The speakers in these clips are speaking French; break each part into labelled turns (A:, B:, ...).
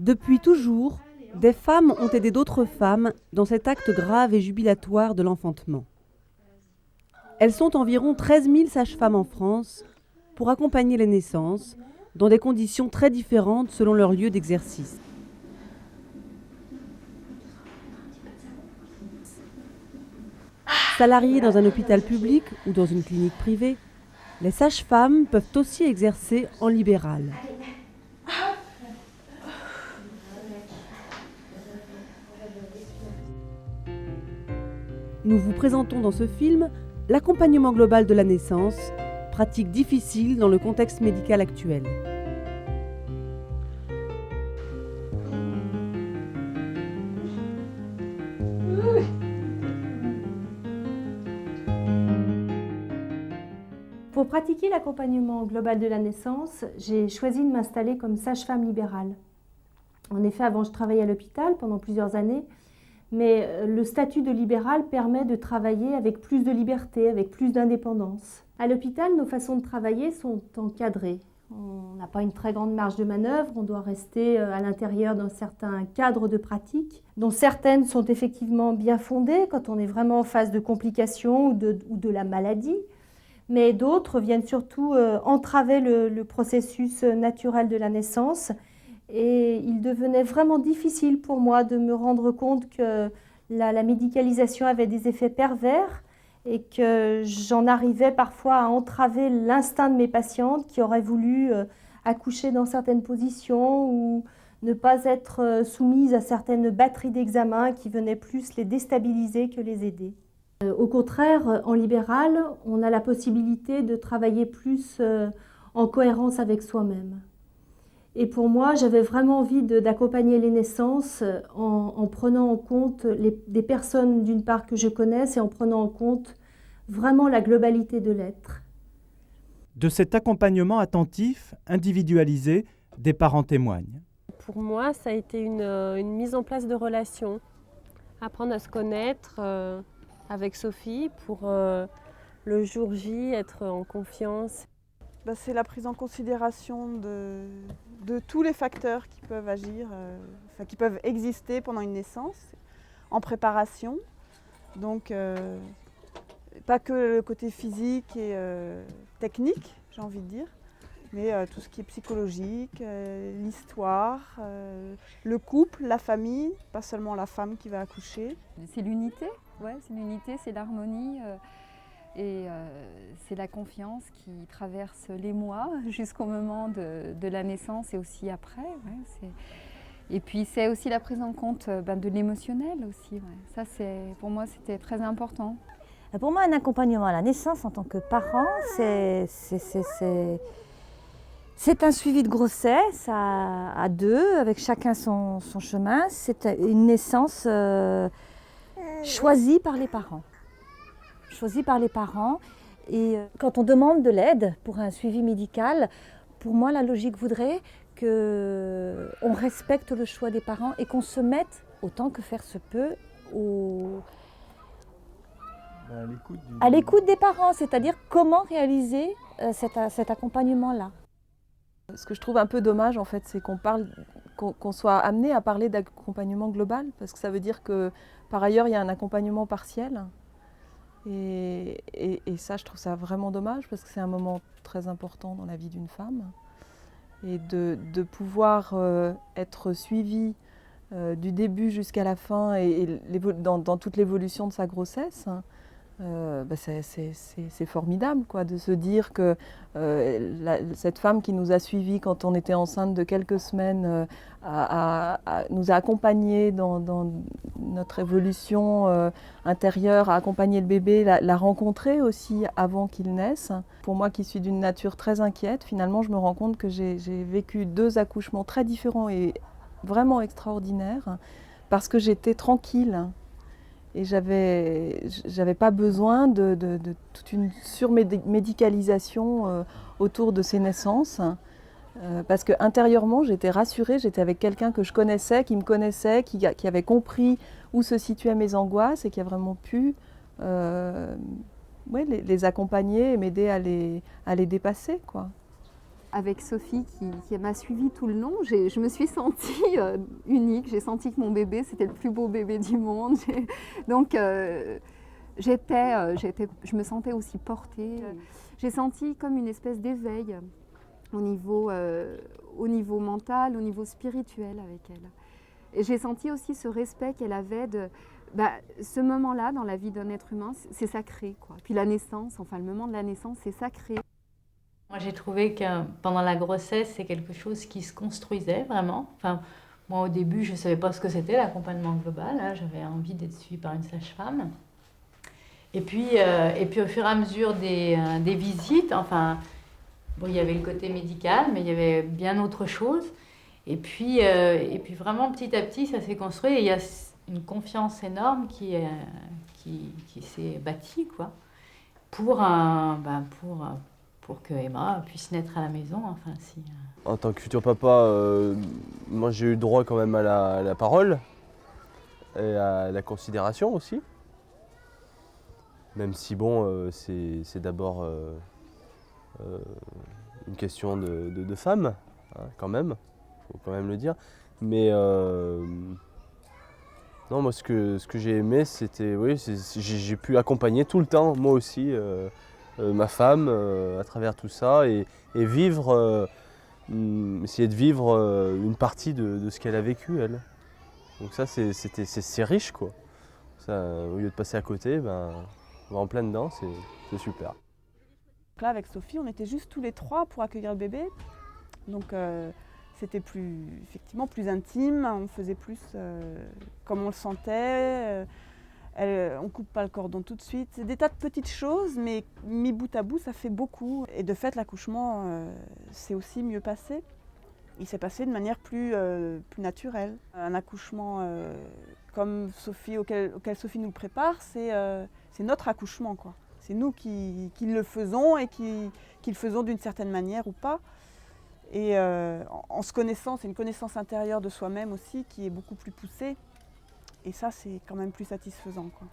A: Depuis toujours, des femmes ont aidé d'autres femmes dans cet acte grave et jubilatoire de l'enfantement. Elles sont environ 13 000 sages-femmes en France pour accompagner les naissances dans des conditions très différentes selon leur lieu d'exercice. Salariées dans un hôpital public ou dans une clinique privée, les sages-femmes peuvent aussi exercer en libéral. Nous vous présentons dans ce film l'accompagnement global de la naissance, pratique difficile dans le contexte médical actuel.
B: Pour pratiquer l'accompagnement global de la naissance, j'ai choisi de m'installer comme sage-femme libérale. En effet, avant, je travaillais à l'hôpital pendant plusieurs années, mais le statut de libéral permet de travailler avec plus de liberté, avec plus d'indépendance. À l'hôpital, nos façons de travailler sont encadrées. On n'a pas une très grande marge de manœuvre, on doit rester à l'intérieur d'un certain cadre de pratique, dont certaines sont effectivement bien fondées quand on est vraiment en phase de complications ou de la maladie. Mais d'autres viennent surtout entraver le processus naturel de la naissance. Et il devenait vraiment difficile pour moi de me rendre compte que la médicalisation avait des effets pervers et que j'en arrivais parfois à entraver l'instinct de mes patientes qui auraient voulu accoucher dans certaines positions ou ne pas être soumises à certaines batteries d'examens qui venaient plus les déstabiliser que les aider. Au contraire, en libéral, on a la possibilité de travailler plus en cohérence avec soi-même. Et pour moi, j'avais vraiment envie d'accompagner les naissances en prenant en compte des personnes d'une part que je connaisse et en prenant en compte vraiment la globalité de l'être.
C: De cet accompagnement attentif, individualisé, des parents témoignent.
D: Pour moi, ça a été une mise en place de relations, apprendre à se connaître avec Sophie pour le jour J, être en confiance.
E: C'est la prise en considération de tous les facteurs qui peuvent agir, qui peuvent exister pendant une naissance, en préparation. Donc, pas que le côté physique et technique, j'ai envie de dire, mais tout ce qui est psychologique, l'histoire, le couple, la famille, pas seulement la femme qui va accoucher.
F: C'est l'unité, c'est l'harmonie. Et c'est la confiance qui traverse les mois jusqu'au moment de la naissance et aussi après. Et puis c'est aussi la prise en compte de l'émotionnel aussi. Ça, pour moi, c'était très important.
G: Pour moi, un accompagnement à la naissance en tant que parent, c'est un suivi de grossesse à deux, avec chacun son chemin. C'est une naissance choisie par les parents. Et quand on demande de l'aide pour un suivi médical, pour moi la logique voudrait qu'on respecte le choix des parents et qu'on se mette, autant que faire se peut, à l'écoute des parents, c'est-à-dire comment réaliser cet accompagnement-là.
H: Ce que je trouve un peu dommage en fait, c'est qu'on soit amené à parler d'accompagnement global, parce que ça veut dire que par ailleurs il y a un accompagnement partiel. Et ça, je trouve ça vraiment dommage parce que c'est un moment très important dans la vie d'une femme. Et de pouvoir être suivie du début jusqu'à la fin et dans toute l'évolution de sa grossesse, c'est formidable quoi, de se dire que cette femme qui nous a suivis quand on était enceinte de quelques semaines nous a accompagnés dans notre évolution intérieure, a accompagné le bébé, l'a rencontré aussi avant qu'il naisse. Pour moi qui suis d'une nature très inquiète, finalement je me rends compte que j'ai vécu 2 accouchements très différents et vraiment extraordinaires parce que j'étais tranquille. Et j'avais pas besoin de toute une surmédicalisation autour de ces naissances. Parce que intérieurement, j'étais rassurée, j'étais avec quelqu'un que je connaissais, qui me connaissait, qui avait compris où se situaient mes angoisses et qui a vraiment pu les accompagner et m'aider à les dépasser, quoi.
F: Avec Sophie qui m'a suivie tout le long, je me suis sentie unique. J'ai senti que mon bébé, c'était le plus beau bébé du monde. Donc, je me sentais aussi portée. J'ai senti comme une espèce d'éveil au niveau mental, au niveau spirituel avec elle. Et j'ai senti aussi ce respect qu'elle avait de ce moment-là dans la vie d'un être humain, c'est sacré, quoi. Puis la naissance, enfin le moment de la naissance, c'est sacré.
I: Moi, j'ai trouvé que pendant la grossesse, c'est quelque chose qui se construisait vraiment. Enfin, moi, au début, je ne savais pas ce que c'était l'accompagnement global. Hein. J'avais envie d'être suivie par une sage-femme. Et puis, au fur et à mesure des visites, enfin, bon, il y avait le côté médical, mais il y avait bien autre chose. Et puis vraiment, petit à petit, ça s'est construit. Et il y a une confiance énorme qui s'est bâtie, quoi, pour que Emma puisse naître à la maison. Enfin, si.
J: En tant que futur papa, moi j'ai eu droit quand même à la parole et à la considération aussi. Même si bon, c'est d'abord une question de femme, hein, quand même, faut quand même le dire. Mais non, moi ce que j'ai aimé, c'était, oui, j'ai pu accompagner tout le temps, moi aussi, ma femme à travers tout ça et vivre, essayer de vivre une partie de ce qu'elle a vécu, elle. Donc ça, c'est riche, quoi. Ça, au lieu de passer à côté, on va en plein dedans, c'est super.
E: Donc là, avec Sophie, on était juste tous les trois pour accueillir le bébé. Donc c'était effectivement plus intime, on faisait plus comme on le sentait. On ne coupe pas le cordon tout de suite. C'est des tas de petites choses, mais mis bout à bout, ça fait beaucoup. Et de fait, l'accouchement s'est aussi mieux passé. Il s'est passé de manière plus naturelle. Un accouchement comme Sophie, auquel Sophie nous le prépare, c'est notre accouchement, quoi. C'est nous qui le faisons et qui le faisons d'une certaine manière ou pas. Et en se connaissant, c'est une connaissance intérieure de soi-même aussi qui est beaucoup plus poussée. Et ça, c'est quand même plus satisfaisant, quoi.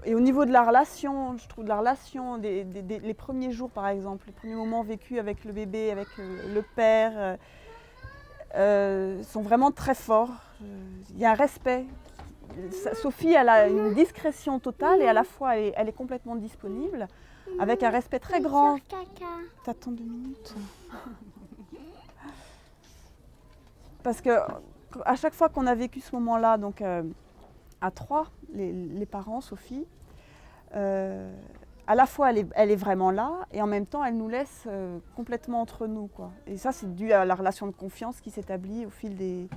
E: Et au niveau de la relation, je trouve les premiers jours par exemple, les premiers moments vécus avec le bébé, avec le père, sont vraiment très forts. Il y a un respect. Sophie, elle a une discrétion totale et à la fois elle est complètement disponible, avec un respect très grand. T'attends 2 minutes. Parce que à chaque fois qu'on a vécu ce moment-là, donc à 3, les parents, Sophie, à la fois elle est vraiment là et en même temps elle nous laisse complètement entre nous, quoi. Et ça, c'est dû à la relation de confiance qui s'établit au fil de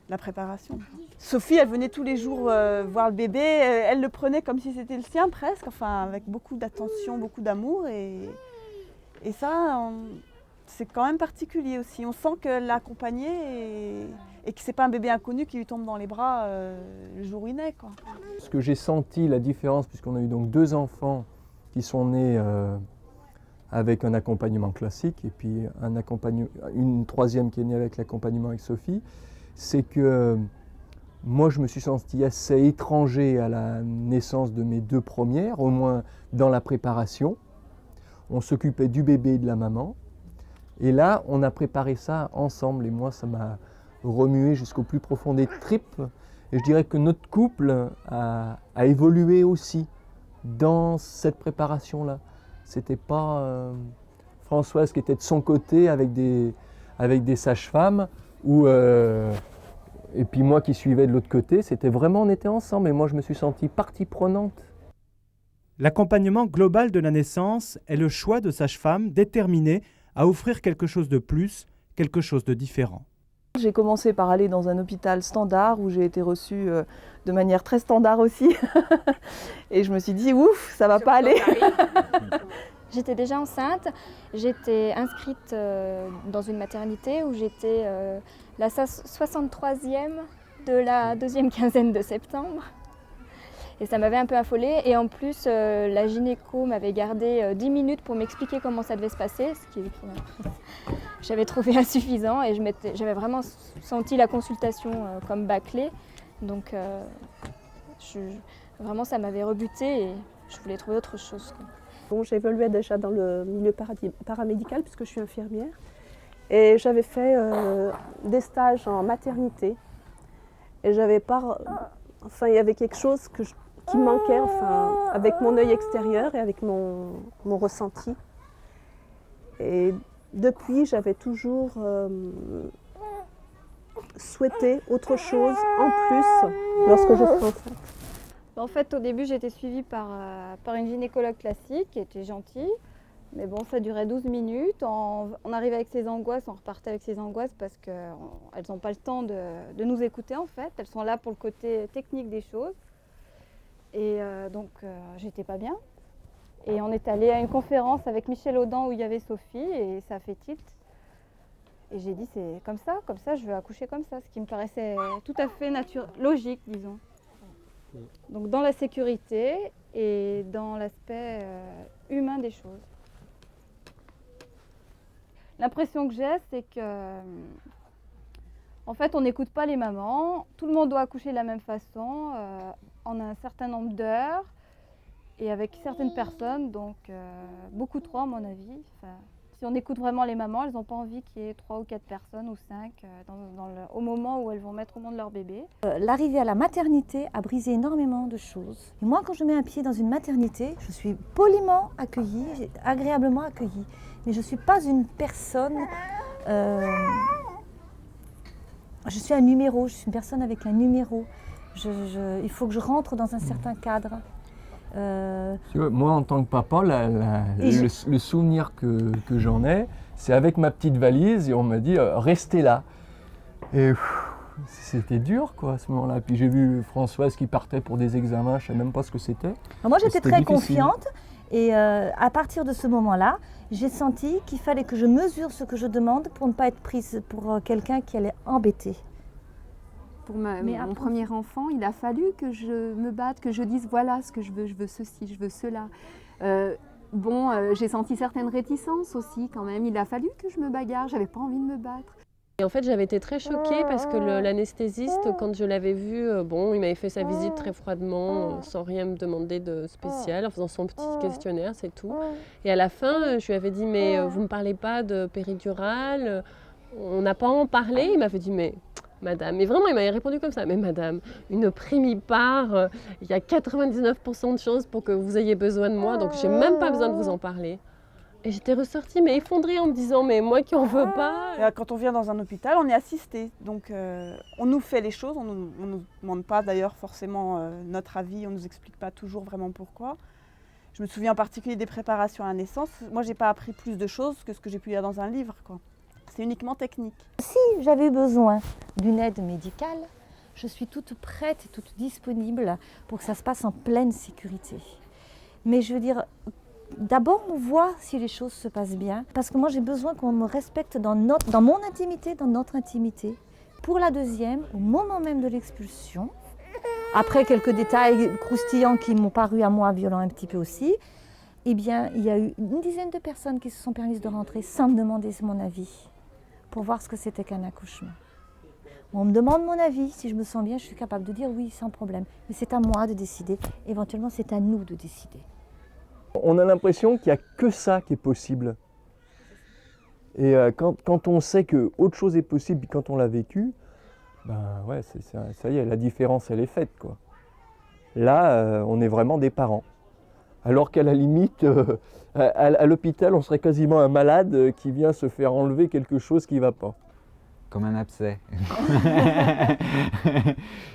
E: la préparation. Sophie, elle venait tous les jours voir le bébé, elle le prenait comme si c'était le sien presque, enfin avec beaucoup d'attention, beaucoup d'amour et ça, c'est quand même particulier aussi. On sent qu'elle l'a accompagné et que c'est pas un bébé inconnu qui lui tombe dans les bras le jour où il naît, quoi.
K: Ce que j'ai senti, la différence, puisqu'on a eu donc 2 enfants qui sont nés avec un accompagnement classique et puis une 3e qui est née avec l'accompagnement avec Sophie, c'est que moi je me suis senti assez étranger à la naissance de mes 2 premières, au moins dans la préparation. On s'occupait du bébé et de la maman. Et là, on a préparé ça ensemble et moi, ça m'a remué jusqu'au plus profond des tripes. Et je dirais que notre couple a évolué aussi dans cette préparation-là. C'était pas Françoise qui était de son côté avec des sages-femmes et puis moi qui suivais de l'autre côté. C'était vraiment, on était ensemble et moi, je me suis senti partie prenante.
C: L'accompagnement global de la naissance est le choix de sages-femmes déterminées à offrir quelque chose de plus, quelque chose de différent.
H: J'ai commencé par aller dans un hôpital standard où j'ai été reçue de manière très standard aussi. Et je me suis dit, ouf, ça va pas aller.
L: J'étais déjà enceinte, j'étais inscrite dans une maternité où j'étais la 63e de la 2e quinzaine de septembre. Et ça m'avait un peu affolée. Et en plus, la gynéco m'avait gardé 10 minutes pour m'expliquer comment ça devait se passer, ce qui j'avais trouvé insuffisant. Et j'avais vraiment senti la consultation comme bâclée. Donc vraiment, ça m'avait rebutée et je voulais trouver autre chose, quoi.
M: Bon, j'évoluais déjà dans le milieu paramédical puisque je suis infirmière. Et j'avais fait des stages en maternité. Et j'avais pas... Enfin, il y avait quelque chose qui me manquait, enfin, avec mon œil extérieur et avec mon ressenti. Et depuis, j'avais toujours souhaité autre chose en plus lorsque je serai enceinte.
L: En fait, au début, j'ai été suivie par une gynécologue classique qui était gentille. Mais bon, ça durait 12 minutes. On arrivait avec ses angoisses, on repartait avec ses angoisses parce qu'elles n'ont pas le temps de nous écouter en fait. Elles sont là pour le côté technique des choses. Et donc, j'étais pas bien. Et on est allé à une conférence avec Michel Audin où il y avait Sophie et ça a fait tilt. Et j'ai dit, c'est comme ça, je veux accoucher comme ça, ce qui me paraissait tout à fait logique, disons. Donc dans la sécurité et dans l'aspect humain des choses. L'impression que j'ai, c'est que, en fait, on n'écoute pas les mamans. Tout le monde doit accoucher de la même façon, en un certain nombre d'heures et avec certaines personnes, donc beaucoup trop à mon avis. Enfin, si on écoute vraiment les mamans, elles n'ont pas envie qu'il y ait 3 ou 4 personnes ou 5 au moment où elles vont mettre au monde leur bébé.
G: L'arrivée à la maternité a brisé énormément de choses. Et moi, quand je mets un pied dans une maternité, je suis poliment accueillie, agréablement accueillie. Mais je ne suis pas une personne... je suis un numéro, je suis une personne avec un numéro. Il faut que je rentre dans un certain cadre.
K: Tu vois, moi, en tant que papa, le souvenir que j'en ai, c'est avec ma petite valise et on m'a dit restez là. Et c'était dur quoi à ce moment-là. Puis j'ai vu Françoise qui partait pour des examens, je ne savais même pas ce que c'était.
G: Moi, j'étais très confiante et à partir de ce moment-là, j'ai senti qu'il fallait que je mesure ce que je demande pour ne pas être prise pour quelqu'un qui allait embêter.
F: Pour mon premier enfant, il a fallu que je me batte, que je dise voilà ce que je veux ceci, je veux cela. J'ai senti certaines réticences aussi quand même, il a fallu que je me bagarre, j'avais pas envie de me battre.
D: Et en fait, j'avais été très choquée parce que l'anesthésiste, quand je l'avais vu, il m'avait fait sa visite très froidement, sans rien me demander de spécial, en faisant son petit questionnaire, c'est tout. Et à la fin, je lui avais dit mais vous ne me parlez pas de péridurale, on n'a pas en parlé. Il m'avait dit mais... Madame, mais vraiment, il m'avait répondu comme ça. Mais madame, une primipare, il y a 99% de chances pour que vous ayez besoin de moi, donc j'ai même pas besoin de vous en parler. Et j'étais ressortie, mais effondrée en me disant, mais moi qui en veux pas.
E: Et quand on vient dans un hôpital, on est assisté. Donc on nous fait les choses, on ne nous demande pas d'ailleurs forcément notre avis, on ne nous explique pas toujours vraiment pourquoi. Je me souviens en particulier des préparations à la naissance. Moi, j'ai pas appris plus de choses que ce que j'ai pu lire dans un livre, quoi. C'est uniquement technique.
G: Si j'avais besoin d'une aide médicale, je suis toute prête et toute disponible pour que ça se passe en pleine sécurité. Mais je veux dire, d'abord on voit si les choses se passent bien, parce que moi j'ai besoin qu'on me respecte dans mon intimité, dans notre intimité. Pour la deuxième, au moment même de l'expulsion, après quelques détails croustillants qui m'ont paru à moi violents un petit peu aussi, eh bien il y a eu une dizaine de personnes qui se sont permises de rentrer sans me demander mon avis, pour voir ce que c'était qu'un accouchement. On me demande mon avis, si je me sens bien, je suis capable de dire oui sans problème. Mais c'est à moi de décider, éventuellement c'est à nous de décider.
K: On a l'impression qu'il n'y a que ça qui est possible. Et quand on sait qu'autre chose est possible, puis quand on l'a vécu, ben ouais, ça y est, la différence elle est faite, quoi. Là, on est vraiment des parents. Alors qu'à la limite, à l'hôpital, on serait quasiment un malade qui vient se faire enlever quelque chose qui ne va pas.
N: Comme un abcès.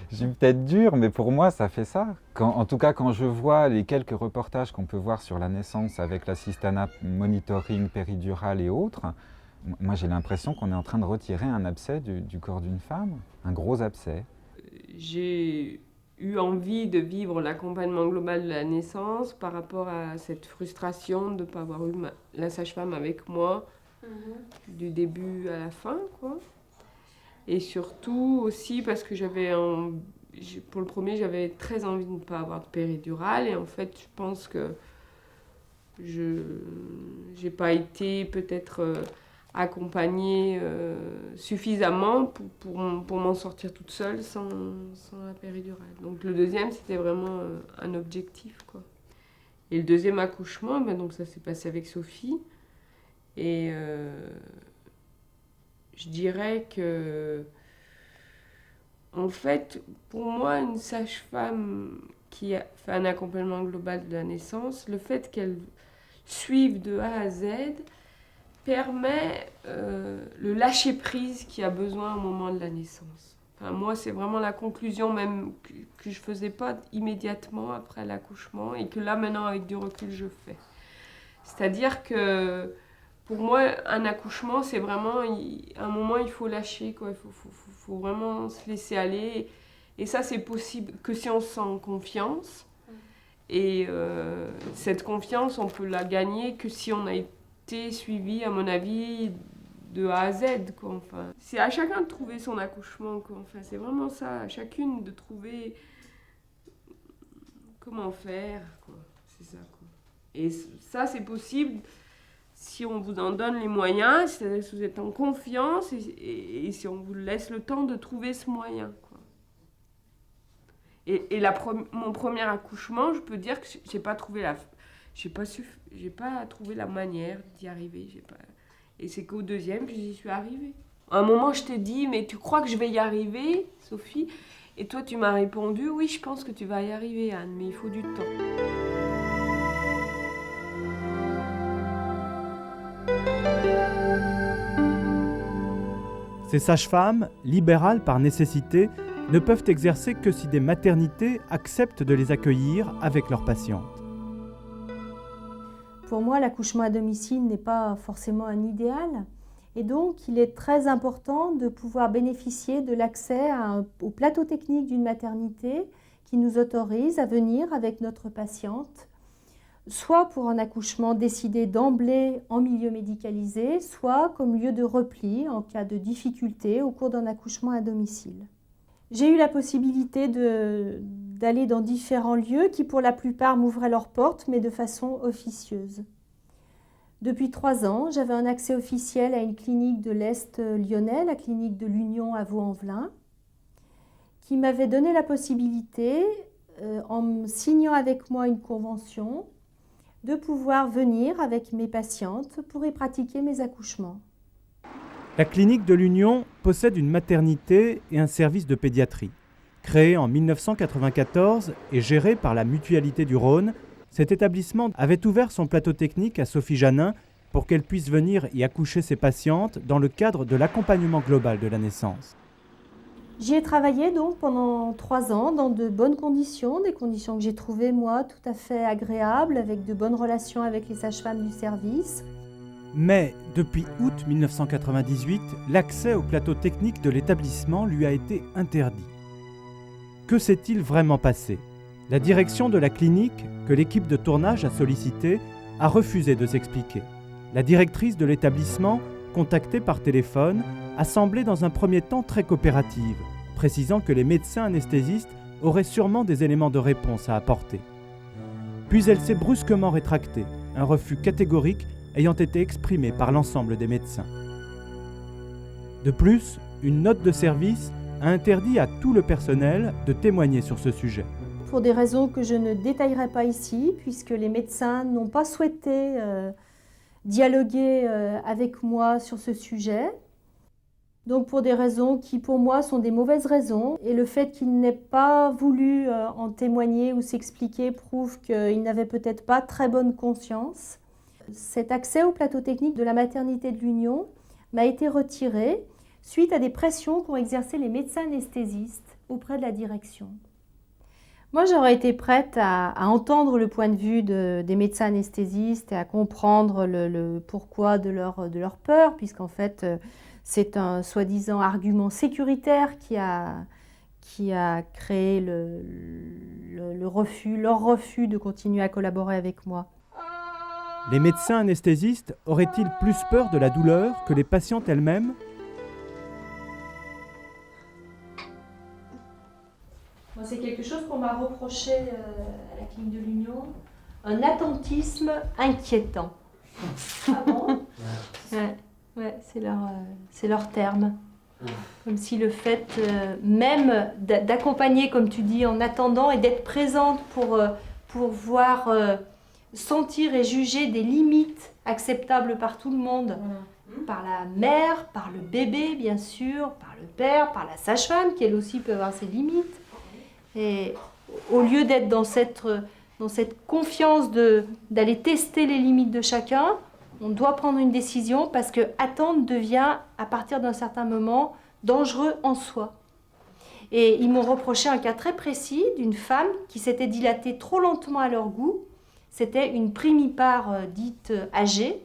N: Je suis peut-être dur, mais pour moi, ça fait ça. En tout cas, quand je vois les quelques reportages qu'on peut voir sur la naissance avec l'assistanat monitoring péridurale et autres, moi j'ai l'impression qu'on est en train de retirer un abcès du corps d'une femme, un gros abcès.
O: J'ai eu envie de vivre l'accompagnement global de la naissance par rapport à cette frustration de ne pas avoir eu la sage-femme avec moi du début à la fin, quoi. Et surtout aussi parce que pour le premier, j'avais très envie de ne pas avoir de péridurale et en fait, je pense que je n'ai pas été peut-être accompagnée suffisamment pour m'en sortir toute seule sans la péridurale. Donc le deuxième, c'était vraiment un objectif, quoi. Et le deuxième accouchement, donc ça s'est passé avec Sophie. Et je dirais que, en fait, pour moi, une sage-femme qui a fait un accompagnement global de la naissance, le fait qu'elle suive de A à Z permet le lâcher-prise qu'il y a besoin au moment de la naissance. Enfin, moi, c'est vraiment la conclusion même que je ne faisais pas immédiatement après l'accouchement et que là, maintenant, avec du recul, je fais. C'est-à-dire que pour moi, un accouchement, c'est vraiment un moment, il faut lâcher, quoi. Il faut vraiment se laisser aller. Et ça, c'est possible que si on se sent en confiance. Et cette confiance, on peut la gagner que si on a été suivi, à mon avis, de A à Z, quoi. Enfin, c'est à chacun de trouver son accouchement, quoi. Enfin, c'est vraiment ça, à chacune de trouver comment faire, quoi. C'est ça, quoi. Et ça, c'est possible si on vous en donne les moyens, si vous êtes en confiance et si on vous laisse le temps de trouver ce moyen, quoi. Et mon premier accouchement, je peux dire que j'ai pas trouvé la manière d'y arriver. Et c'est qu'au deuxième que j'y suis arrivée. À un moment, je t'ai dit, mais tu crois que je vais y arriver, Sophie? Et toi, tu m'as répondu, oui, je pense que tu vas y arriver, Anne, mais il faut du temps.
C: Ces sages-femmes, libérales par nécessité, ne peuvent exercer que si des maternités acceptent de les accueillir avec leurs patientes.
B: Pour moi, l'accouchement à domicile n'est pas forcément un idéal. Et donc, il est très important de pouvoir bénéficier de l'accès au plateau technique d'une maternité qui nous autorise à venir avec notre patiente, soit pour un accouchement décidé d'emblée en milieu médicalisé, soit comme lieu de repli en cas de difficulté au cours d'un accouchement à domicile. J'ai eu la possibilité d'aller dans différents lieux qui, pour la plupart, m'ouvraient leurs portes, mais de façon officieuse. Depuis 3 ans, j'avais un accès officiel à une clinique de l'Est lyonnais, la clinique de l'Union à Vaux-en-Velin, qui m'avait donné la possibilité, en signant avec moi une convention, de pouvoir venir avec mes patientes pour y pratiquer mes accouchements.
C: La clinique de l'Union possède une maternité et un service de pédiatrie. Créé en 1994 et géré par la Mutualité du Rhône, cet établissement avait ouvert son plateau technique à Sophie Janin pour qu'elle puisse venir y accoucher ses patientes dans le cadre de l'accompagnement global de la naissance.
B: J'y ai travaillé donc pendant 3 ans dans de bonnes conditions, des conditions que j'ai trouvées moi tout à fait agréables, avec de bonnes relations avec les sages-femmes du service.
C: Mais depuis août 1998, l'accès au plateau technique de l'établissement lui a été interdit. Que s'est-il vraiment passé? La direction de la clinique, que l'équipe de tournage a sollicitée, a refusé de s'expliquer. La directrice de l'établissement, contactée par téléphone, a semblé dans un premier temps très coopérative, précisant que les médecins anesthésistes auraient sûrement des éléments de réponse à apporter. Puis elle s'est brusquement rétractée, un refus catégorique ayant été exprimé par l'ensemble des médecins. De plus, une note de service a interdit à tout le personnel de témoigner sur ce sujet.
B: Pour des raisons que je ne détaillerai pas ici, puisque les médecins n'ont pas souhaité dialoguer avec moi sur ce sujet. Donc pour des raisons qui pour moi sont des mauvaises raisons. Et le fait qu'ils n'aient pas voulu en témoigner ou s'expliquer prouve qu'ils n'avaient peut-être pas très bonne conscience. Cet accès au plateau technique de la maternité de l'Union m'a été retiré suite à des pressions qu'ont exercées les médecins anesthésistes auprès de la direction. Moi, j'aurais été prête à entendre le point de vue des médecins anesthésistes et à comprendre le pourquoi de leur peur, puisqu'en fait, c'est un soi-disant argument sécuritaire qui a créé leur refus de continuer à collaborer avec moi.
C: Les médecins anesthésistes auraient-ils plus peur de la douleur que les patientes elles-mêmes?
B: Moi, c'est quelque chose qu'on m'a reproché à la clinique de l'Union, un attentisme inquiétant. Ah bon? Ouais, c'est leur terme. Comme si le fait même d'accompagner, comme tu dis, en attendant et d'être présente pour voir sentir et juger des limites acceptables par tout le monde, par la mère, par le bébé bien sûr, par le père, par la sage-femme qui elle aussi peut avoir ses limites. Et au lieu d'être dans cette confiance d'aller tester les limites de chacun, on doit prendre une décision parce que attendre devient, à partir d'un certain moment, dangereux en soi. Et ils m'ont reproché un cas très précis d'une femme qui s'était dilatée trop lentement à leur goût. C'était une primipare dite âgée.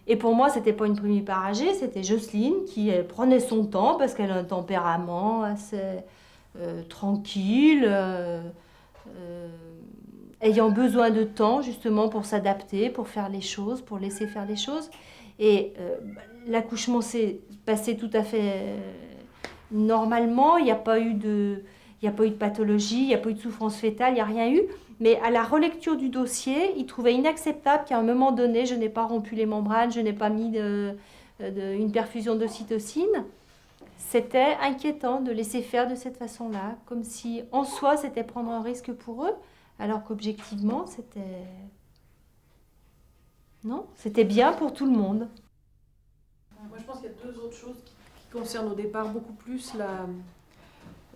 B: Et pour moi, ce n'était pas une primipare âgée, c'était Jocelyne qui prenait son temps parce qu'elle a un tempérament assez tranquille, ayant besoin de temps justement pour s'adapter, pour faire les choses, pour laisser faire les choses. Et l'accouchement s'est passé tout à fait normalement, il n'y a pas eu de pathologie, il n'y a pas eu de souffrance fétale, il n'y a rien eu. Mais à la relecture du dossier, il trouvait inacceptable qu'à un moment donné, je n'ai pas rompu les membranes, je n'ai pas mis une perfusion d'ocytocine. C'était inquiétant de laisser faire de cette façon-là, comme si en soi c'était prendre un risque pour eux, alors qu'objectivement c'était bien pour tout le monde.
P: Moi je pense qu'il y a deux autres choses qui concernent au départ beaucoup plus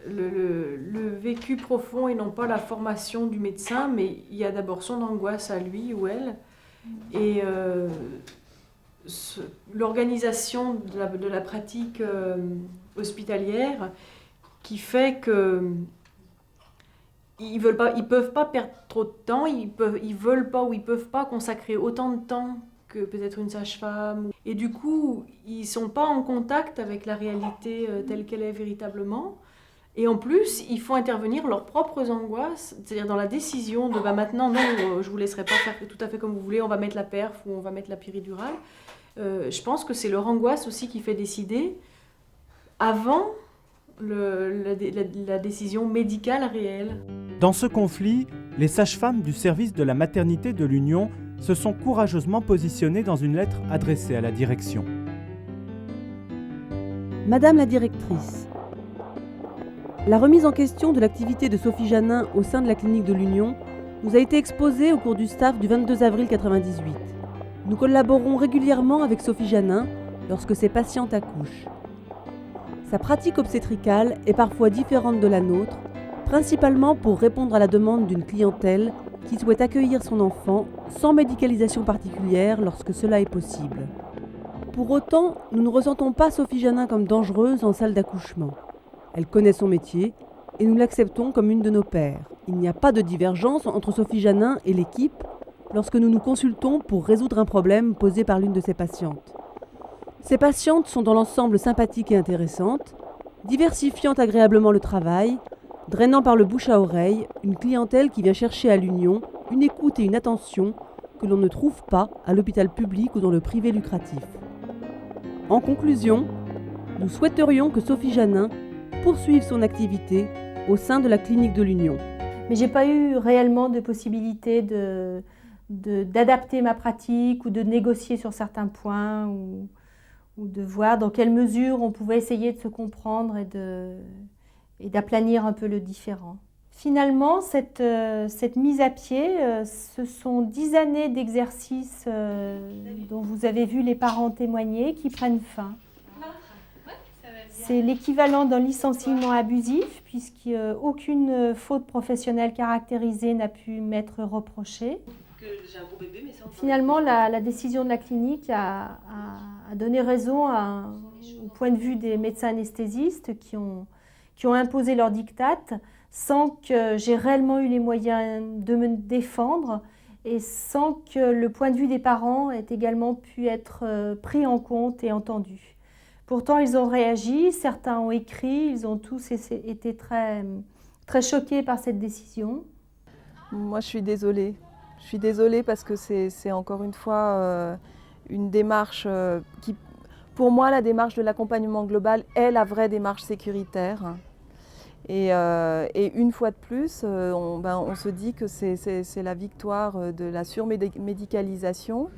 P: le vécu profond et non pas la formation du médecin, mais il y a d'abord son angoisse à lui ou elle et l'organisation de la pratique hospitalière qui fait que ils peuvent pas perdre trop de temps, ils veulent pas ou ils peuvent pas consacrer autant de temps que peut-être une sage-femme. Et du coup, ils sont pas en contact avec la réalité telle qu'elle est véritablement. Et en plus, il faut intervenir leurs propres angoisses, c'est-à-dire dans la décision de maintenant, non, je vous laisserai pas faire tout à fait comme vous voulez, on va mettre la perf ou on va mettre la péridurale. Je pense que c'est leur angoisse aussi qui fait décider avant la décision médicale réelle.
C: Dans ce conflit, les sages-femmes du service de la maternité de l'Union se sont courageusement positionnées dans une lettre adressée à la direction.
A: Madame la directrice, la remise en question de l'activité de Sophie Janin au sein de la clinique de l'Union nous a été exposée au cours du staff du 22 avril 1998. Nous collaborons régulièrement avec Sophie Janin lorsque ses patientes accouchent. Sa pratique obstétricale est parfois différente de la nôtre, principalement pour répondre à la demande d'une clientèle qui souhaite accueillir son enfant sans médicalisation particulière lorsque cela est possible. Pour autant, nous ne ressentons pas Sophie Janin comme dangereuse en salle d'accouchement. Elle connaît son métier et nous l'acceptons comme une de nos pairs. Il n'y a pas de divergence entre Sophie Janin et l'équipe lorsque nous nous consultons pour résoudre un problème posé par l'une de ses patientes. Ces patientes sont dans l'ensemble sympathiques et intéressantes, diversifiant agréablement le travail, drainant par le bouche à oreille une clientèle qui vient chercher à l'Union une écoute et une attention que l'on ne trouve pas à l'hôpital public ou dans le privé lucratif. En conclusion, nous souhaiterions que Sophie Janin poursuive son activité au sein de la clinique de l'Union.
B: Mais j'ai pas eu réellement de possibilité d'adapter ma pratique ou de négocier sur certains points ou de voir dans quelle mesure on pouvait essayer de se comprendre et d'aplanir un peu le différent. Finalement, cette mise à pied, ce sont 10 années d'exercice dont vous avez vu les parents témoigner qui prennent fin. C'est l'équivalent d'un licenciement abusif puisqu'aucune faute professionnelle caractérisée n'a pu m'être reprochée. Finalement, la décision de la clinique a donné raison au point de vue des médecins anesthésistes qui ont imposé leur diktat sans que j'ai réellement eu les moyens de me défendre et sans que le point de vue des parents ait également pu être pris en compte et entendu. Pourtant, ils ont réagi, certains ont écrit, ils ont tous été très, très choqués par cette décision.
H: Moi, je suis désolée. Je suis désolée parce que c'est encore une fois une démarche qui, pour moi, la démarche de l'accompagnement global est la vraie démarche sécuritaire. Et une fois de plus, on se dit que c'est la victoire de la surmédicalisation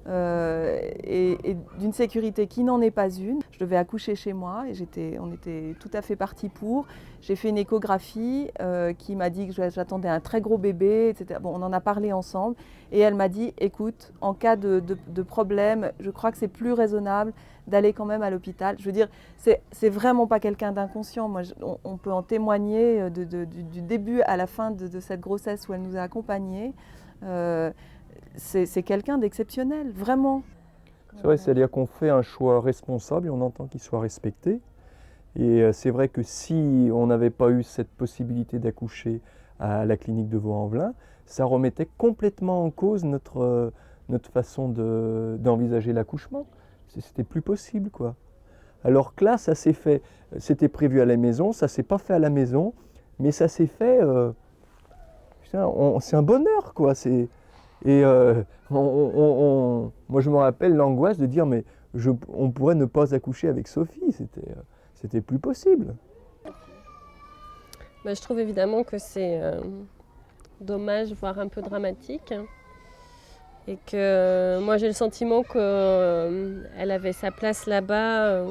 H: et d'une sécurité qui n'en est pas une. Je devais accoucher chez moi et on était tout à fait partis pour. J'ai fait une échographie qui m'a dit que j'attendais un très gros bébé, etc. Bon, on en a parlé ensemble et elle m'a dit, écoute, en cas de problème, je crois que c'est plus raisonnable d'aller quand même à l'hôpital. Je veux dire, c'est vraiment pas quelqu'un d'inconscient. Moi, on peut en témoigner du début à la fin de cette grossesse où elle nous a accompagnés. C'est quelqu'un d'exceptionnel, vraiment.
K: C'est vrai, c'est-à-dire qu'on fait un choix responsable et on entend qu'il soit respecté. Et c'est vrai que si on n'avait pas eu cette possibilité d'accoucher à la clinique de Vaux-en-Velin, ça remettait complètement en cause notre façon d'envisager l'accouchement. C'était plus possible, quoi. Alors que là, ça s'est fait, c'était prévu à la maison, ça s'est pas fait à la maison, mais ça s'est fait, c'est un bonheur, quoi. Et moi, je me rappelle l'angoisse de dire, mais on pourrait ne pas accoucher avec Sophie, c'était plus possible.
D: Bah, je trouve évidemment que c'est dommage, voire un peu dramatique. Et que moi, j'ai le sentiment qu'elle avait sa place là-bas.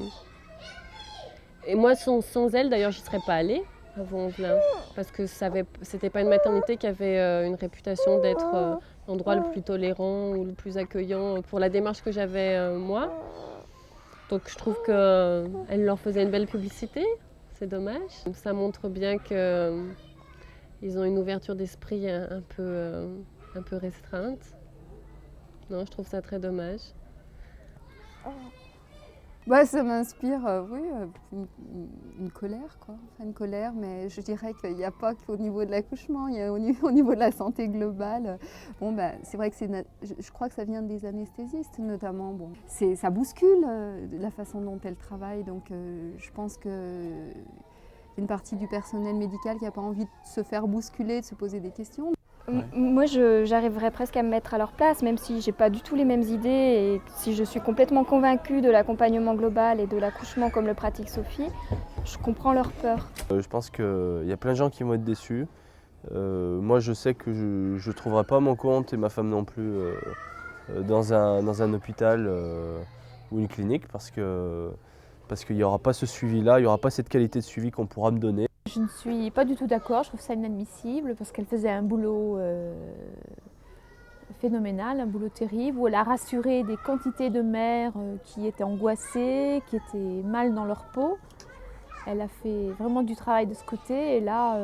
D: Et moi, sans elle, d'ailleurs, j'y serais pas allée à Vaux-en-Velin. Parce que c'était pas une maternité qui avait une réputation d'être l'endroit le plus tolérant ou le plus accueillant pour la démarche que j'avais moi. Donc je trouve qu'elle leur faisait une belle publicité, c'est dommage. Ça montre bien qu'ils ont une ouverture d'esprit un peu restreinte. Non, je trouve ça très dommage.
F: Bah, ça m'inspire, oui, une colère, quoi. Enfin, une colère, mais je dirais qu'il n'y a pas qu'au niveau de l'accouchement, il y a au niveau de la santé globale. Bon, bah, c'est vrai que je crois que ça vient des anesthésistes, notamment. Bon, ça bouscule la façon dont elles travaillent, donc je pense qu'il y a une partie du personnel médical qui n'a pas envie de se faire bousculer, de se poser des questions.
L: Ouais. Moi, j'arriverais presque à me mettre à leur place, même si j'ai pas du tout les mêmes idées et si je suis complètement convaincue de l'accompagnement global et de l'accouchement comme le pratique Sophie, je comprends leur peur.
J: Je pense qu'il y a plein de gens qui vont être déçus. Moi, je sais que je ne trouverai pas mon compte et ma femme non plus dans un hôpital ou une clinique parce qu'il n'y aura pas ce suivi-là, il n'y aura pas cette qualité de suivi qu'on pourra me donner.
Q: Je ne suis pas du tout d'accord, je trouve ça inadmissible parce qu'elle faisait un boulot phénoménal, un boulot terrible, où elle a rassuré des quantités de mères qui étaient angoissées, qui étaient mal dans leur peau. Elle a fait vraiment du travail de ce côté et là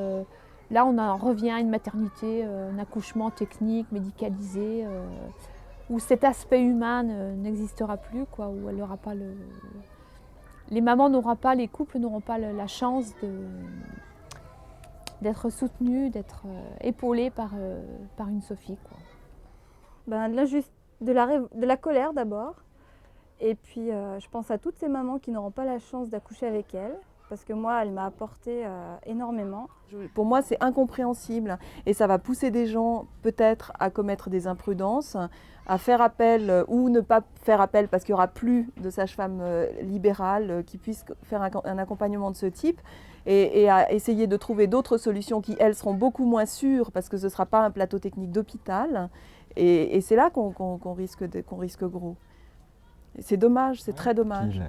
Q: on en revient à une maternité, un accouchement technique, médicalisé, où cet aspect humain n'existera plus, quoi, où elle n'aura pas les mamans n'auront pas, les couples n'auront pas la chance d'être soutenus, d'être épaulés par une Sophie, quoi.
R: Ben, de la colère d'abord. Et puis je pense à toutes ces mamans qui n'auront pas la chance d'accoucher avec elle. Parce que moi, elle m'a apporté énormément.
H: Pour moi, c'est incompréhensible et ça va pousser des gens peut-être à commettre des imprudences, à faire appel ou ne pas faire appel parce qu'il n'y aura plus de sage-femme libérale qui puisse faire un accompagnement de ce type et à essayer de trouver d'autres solutions qui, elles, seront beaucoup moins sûres parce que ce ne sera pas un plateau technique d'hôpital. Et c'est là qu'on risque gros. Et c'est dommage, c'est très dommage.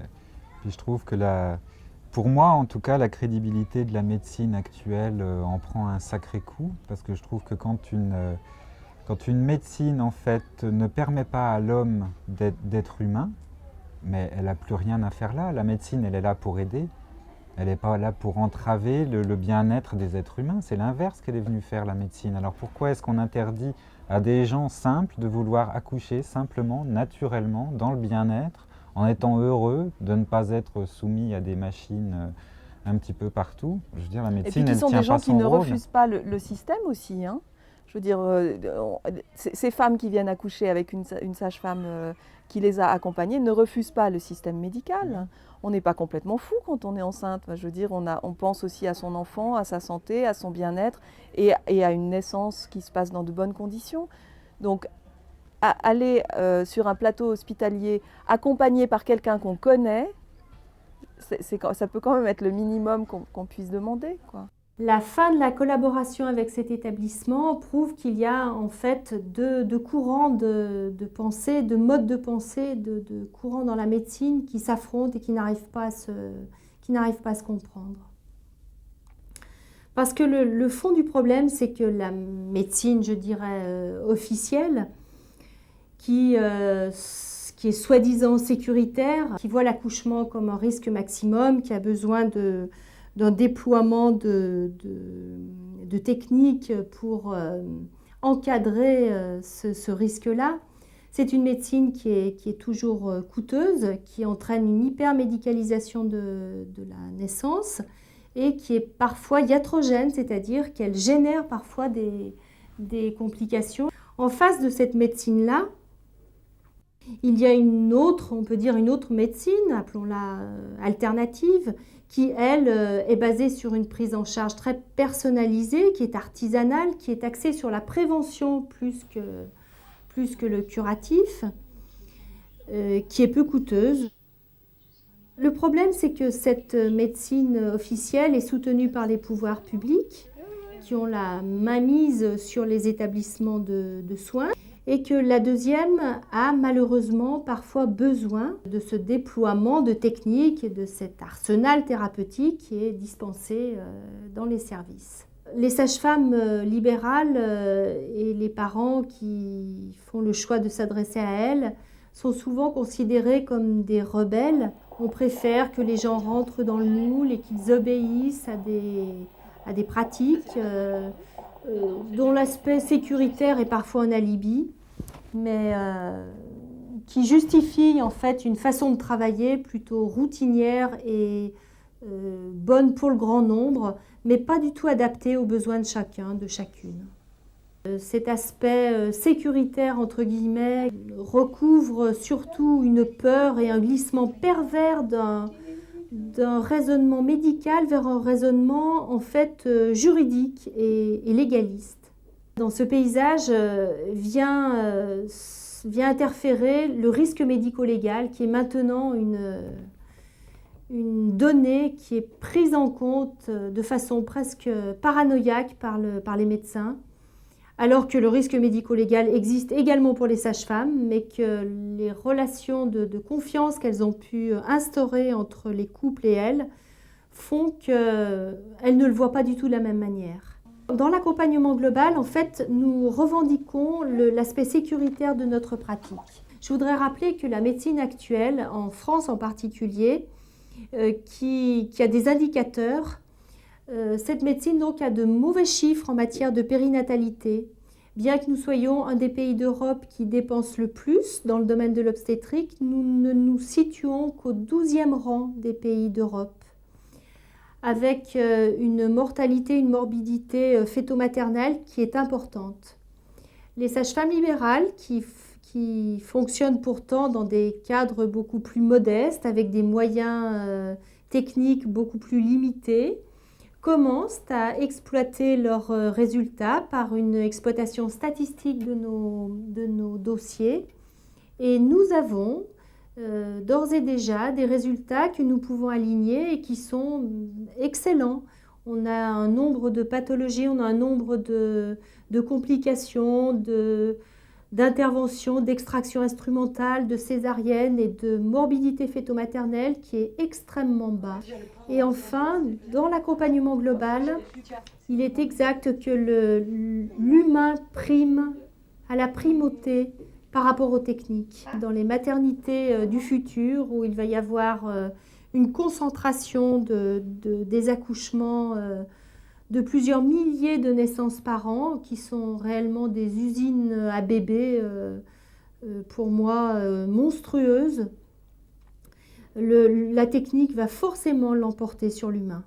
N: Puis je trouve que pour moi, en tout cas, la crédibilité de la médecine actuelle en prend un sacré coup, parce que je trouve que quand une médecine, en fait, ne permet pas à l'homme d'être humain, mais elle n'a plus rien à faire là. La médecine, elle est là pour aider. Elle n'est pas là pour entraver le bien-être des êtres humains. C'est l'inverse qu'elle est venue faire, la médecine. Alors pourquoi est-ce qu'on interdit à des gens simples de vouloir accoucher simplement, naturellement, dans le bien-être, en étant heureux de ne pas être soumis à des machines un petit peu partout? Je veux dire, la médecine, elle tient pas son rôle.
H: Et puis qui sont des gens qui ne refusent pas le système aussi, hein. Je veux dire, ces femmes qui viennent accoucher avec une sage-femme qui les a accompagnées ne refusent pas le système médical. On n'est pas complètement fou quand on est enceinte. Je veux dire, on pense aussi à son enfant, à sa santé, à son bien-être et à une naissance qui se passe dans de bonnes conditions. Donc, aller sur un plateau hospitalier accompagné par quelqu'un qu'on connaît, ça peut quand même être le minimum qu'on puisse demander, quoi.
B: La fin de la collaboration avec cet établissement prouve qu'il y a en fait deux courants de pensée, de modes de pensée, de courants dans la médecine qui s'affrontent et qui n'arrivent pas à se comprendre. Parce que le fond du problème, c'est que la médecine, je dirais, officielle, qui est soi-disant sécuritaire, qui voit l'accouchement comme un risque maximum, qui a besoin d'un déploiement de techniques pour encadrer ce risque-là. C'est une médecine qui est toujours coûteuse, qui entraîne une hypermédicalisation de la naissance et qui est parfois iatrogène, c'est-à-dire qu'elle génère parfois des complications. En face de cette médecine-là, il y a on peut dire une autre médecine, appelons-la alternative, qui, elle, est basée sur une prise en charge très personnalisée, qui est artisanale, qui est axée sur la prévention plus que le curatif, qui est peu coûteuse. Le problème, c'est que cette médecine officielle est soutenue par les pouvoirs publics, qui ont la mainmise sur les établissements de soins, et que la deuxième a malheureusement parfois besoin de ce déploiement de techniques et de cet arsenal thérapeutique qui est dispensé dans les services. Les sages-femmes libérales et les parents qui font le choix de s'adresser à elles sont souvent considérés comme des rebelles. On préfère que les gens rentrent dans le moule et qu'ils obéissent à des pratiques dont l'aspect sécuritaire est parfois un alibi, mais qui justifie en fait une façon de travailler plutôt routinière et bonne pour le grand nombre, mais pas du tout adaptée aux besoins de chacun, de chacune. Cet aspect sécuritaire, entre guillemets, recouvre surtout une peur et un glissement pervers d'un raisonnement médical vers un raisonnement en fait juridique et légaliste. Dans ce paysage vient interférer le risque médico-légal qui est maintenant une donnée qui est prise en compte de façon presque paranoïaque par les médecins, alors que le risque médico-légal existe également pour les sages-femmes, mais que les relations de confiance qu'elles ont pu instaurer entre les couples et elles font qu'elles ne le voient pas du tout de la même manière. Dans l'accompagnement global, en fait, nous revendiquons l'aspect sécuritaire de notre pratique. Je voudrais rappeler que la médecine actuelle, en France en particulier, qui a des indicateurs, cette médecine donc a de mauvais chiffres en matière de périnatalité. Bien que nous soyons un des pays d'Europe qui dépense le plus dans le domaine de l'obstétrique, nous ne nous situons qu'au 12e rang des pays d'Europe, avec une mortalité, une morbidité fœto-maternelle qui est importante. Les sages-femmes libérales qui fonctionnent pourtant dans des cadres beaucoup plus modestes, avec des moyens techniques beaucoup plus limités, commencent à exploiter leurs résultats par une exploitation statistique de nos dossiers. Et nous avons d'ores et déjà des résultats que nous pouvons aligner et qui sont excellents. On a un nombre de pathologies, on a un nombre de complications, d'interventions, d'extraction instrumentale, de césarienne et de morbidité fœto-maternelle qui est extrêmement bas. Et enfin, dans l'accompagnement global, il est exact que l'humain prime à la primauté par rapport aux techniques. Dans les maternités du futur, où il va y avoir une concentration des accouchements de plusieurs milliers de naissances par an, qui sont réellement des usines à bébés, pour moi, monstrueuses, la technique va forcément l'emporter sur l'humain.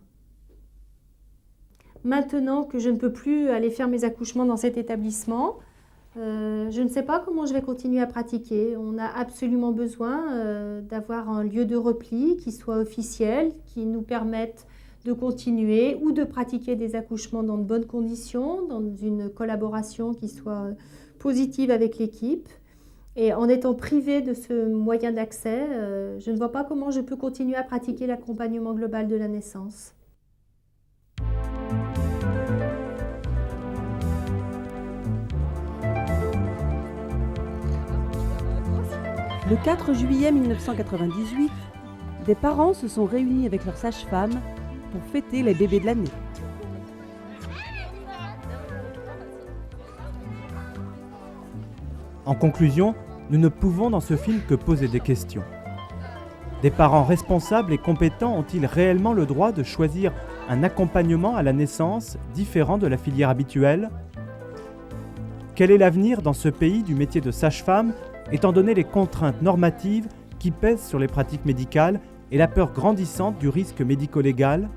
B: Maintenant que je ne peux plus aller faire mes accouchements dans cet établissement, je ne sais pas comment je vais continuer à pratiquer. On a absolument besoin d'avoir un lieu de repli qui soit officiel, qui nous permette de continuer ou de pratiquer des accouchements dans de bonnes conditions, dans une collaboration qui soit positive avec l'équipe. Et en étant privée de ce moyen d'accès, je ne vois pas comment je peux continuer à pratiquer l'accompagnement global de la naissance.
A: Le 4 juillet 1998, des parents se sont réunis avec leur sage-femme pour fêter les bébés de l'année.
C: En conclusion, nous ne pouvons dans ce film que poser des questions. Des parents responsables et compétents ont-ils réellement le droit de choisir un accompagnement à la naissance différent de la filière habituelle ? Quel est l'avenir dans ce pays du métier de sage-femme, étant donné les contraintes normatives qui pèsent sur les pratiques médicales et la peur grandissante du risque médico-légal ?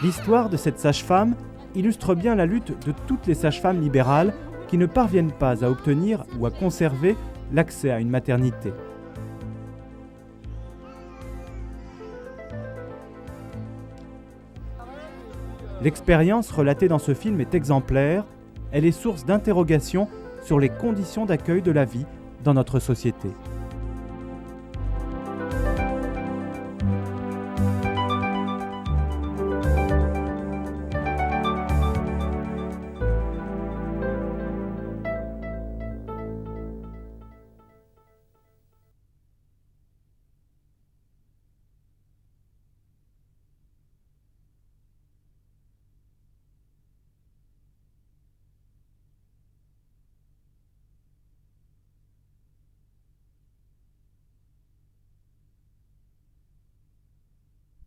C: L'histoire de cette sage-femme illustre bien la lutte de toutes les sages-femmes libérales qui ne parviennent pas à obtenir ou à conserver l'accès à une maternité. L'expérience relatée dans ce film est exemplaire, elle est source d'interrogations sur les conditions d'accueil de la vie dans notre société.